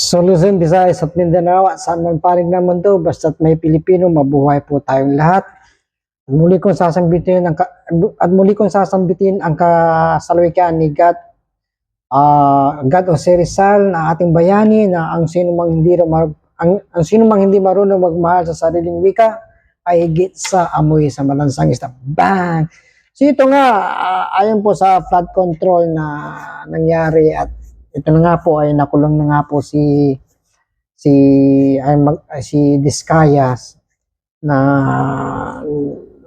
So Luzon, Visayas at Mindanao at saan man panig ng mundo, basta't may Pilipino, mabuhay po tayong lahat. At muli kong sasambitin ang kasalwikan ni God Jose Rizal na ating bayani na ang sino mang hindi marunong magmahal sa sariling wika ay higit sa amoy sa malansang isda. Bang! So ito nga, ayon po sa flood control na nangyari at ito na nga po ay nakulong na nga po si Discayas na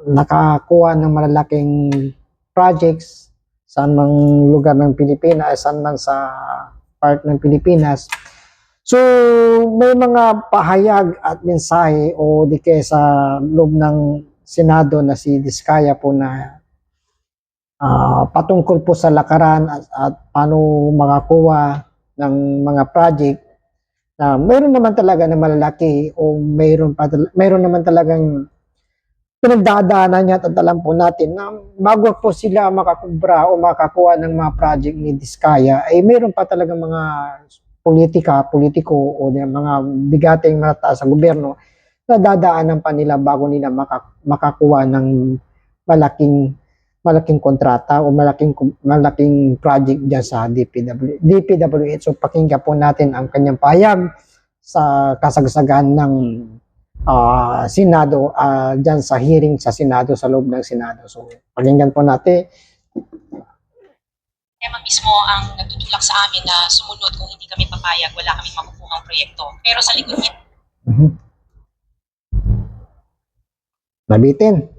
nakakuha ng malalaking projects saan mang lugar ng Pilipinas, saan man sa part ng Pilipinas. So may mga pahayag at mensahe o di kaya sa loob ng Senado na si Discaya po na patungkol po sa lakaran at paano makakuha ng mga project na mayroon naman talaga na malalaki o mayroon naman talagang pinagdadaanan niya at alam po natin na bago po sila makakubra o makakuha ng mga project ni Discaya ay mayroon pa talagang mga politiko o mga bigateng malataas sa gobyerno na dadaanan pa nila bago nila makakuha ng malaking kontrata o malaking project dyan sa DPWH. So pakinggan po natin ang kanyang pahayag sa kasagsagan ng Senado dyan sa hearing sa Senado, sa loob ng Senado. So pakinggan po natin. Tema mismo ang nagtutulak sa amin na sumunod kung hindi kami papayag, wala kaming makukuhang proyekto. Pero sa likod niya, Nabitin.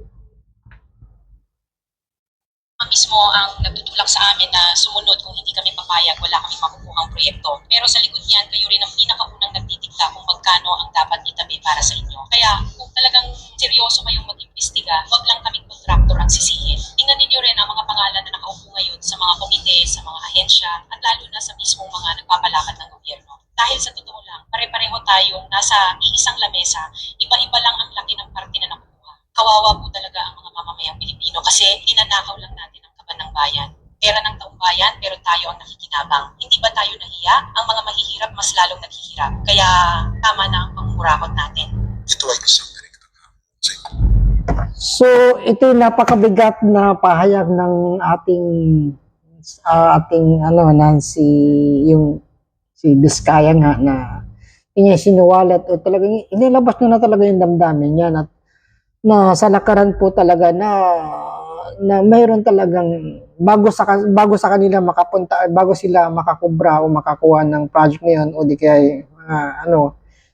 mismo ang nagtutulak sa amin na sumunod kung hindi kami papayag, wala kaming makukuhang proyekto. Pero sa likod niyan, kayo rin ang pinakaunang nagtitikta kung magkano ang dapat itabi para sa inyo. Kaya kung talagang seryoso kayong mag-imbestiga, wag lang kaming contractor ang sisihin. Tingnan ninyo rin ang mga pangalan na nakaupo ngayon sa mga komite, sa mga ahensya, at lalo na sa mismong mga nagpapalakad ng gobyerno. Dahil sa totoo lang, pare-pareho tayong nasa iisang lamesa, iba-iba lang ang laki ng parte na nakukuha. Kawawa po talaga ang mga mamamayang Pilipino kasi ninanakaw lang natin ang kaban ng bayan. Pera ng taong bayan, pero tayo ang nakikinabang. Hindi ba tayo nahiya? Ang mga mahihirap mas lalong naghihirap. Kaya tama na ang pangmurakot natin. Ito ay isang direkta na. So ito yung napakabigat na pahayag ng si Discaya nga na inya sinuwalat o talagang inilabas na talaga yung damdamin niya na sa lakaran po talaga na mayroon talagang bago sa kanila makapunta, bago sila makakubra o makakuha ng project na yun o di kaya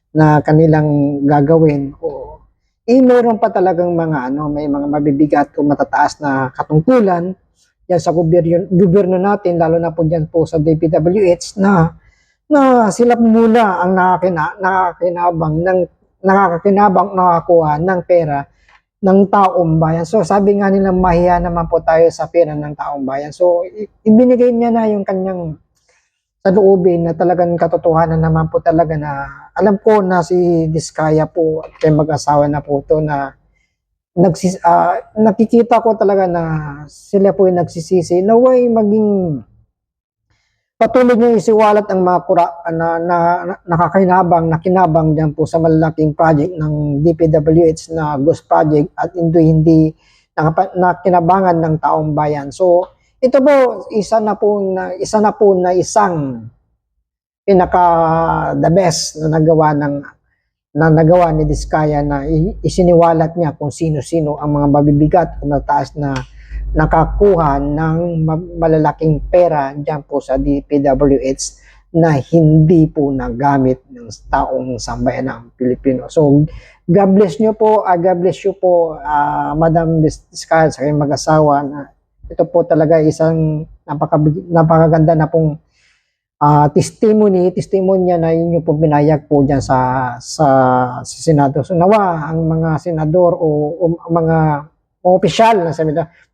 na kanilang gagawin o mayroon pa talagang may mga mabibigat o matataas na katungkulan yan sa gobyerno natin, lalo na po dyan po sa DPWH na sila muna ang nakakakinabang nakakuha ng pera ng taong bayan. So sabi nga nila mahiya naman po tayo sa pera ng taong bayan. So ibinigay niya na yung kanyang saloobin na talagang katotohanan naman po talaga na alam ko na si Discaya po at kay mag-asawa na po to na nakikita ko talaga na sila po yung nagsisisi na way maging patuloy niya isiwalat ang mga nakinabang dyan po sa malalaking project ng DPWH na Ghost Project at hindi nakinabangan ng taong bayan. So ito po isa na po na isang pinaka the best na nagawa ni Discaya na isiniwalat niya kung sino-sino ang mga mabibigat o mataas na nakakuha ng malalaking pera dyan po sa DPWH na hindi po nagamit ng taong sambayan ng Pilipino. So, God bless you po, Madam Discaya sa kayong mag-asawa na ito po talaga isang napakaganda na pong testimonya na inyo pong pinayag po dyan sa Senado. So, nawa ang mga senador o mga opisyal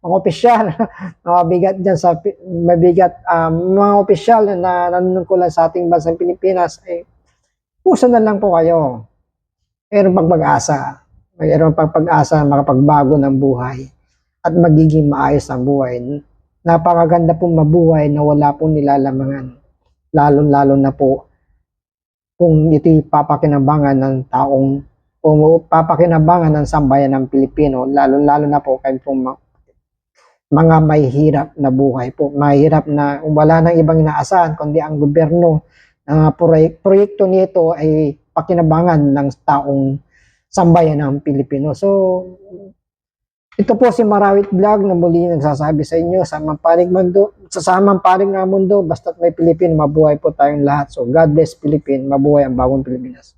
mabigat dyan mga opisyal na nanunungkulan sa ating bansang Pilipinas puso na lang po kayo. Mayroon pang pag-asa makapagbago ng buhay at magiging maayos ang buhay. Napakaganda pong mabuhay na wala pong nilalamangan, lalo na po kung ito'y papakinabangan ng taong o papakinabangan ng sambayan ng Pilipino, lalo-lalo na po kayo pong mga may hirap na buhay po. Mahirap na wala nang ibang inaasahan kundi ang gobyerno. Proyekto nito ay pakinabangan ng taong sambayan ng Pilipino. So, ito po si Marawit Vlog na muli nagsasabi sa inyo sa samang panig ng mundo, basta't may Pilipino, mabuhay po tayong lahat. So, God bless Philippines, mabuhay ang bagong Pilipinas.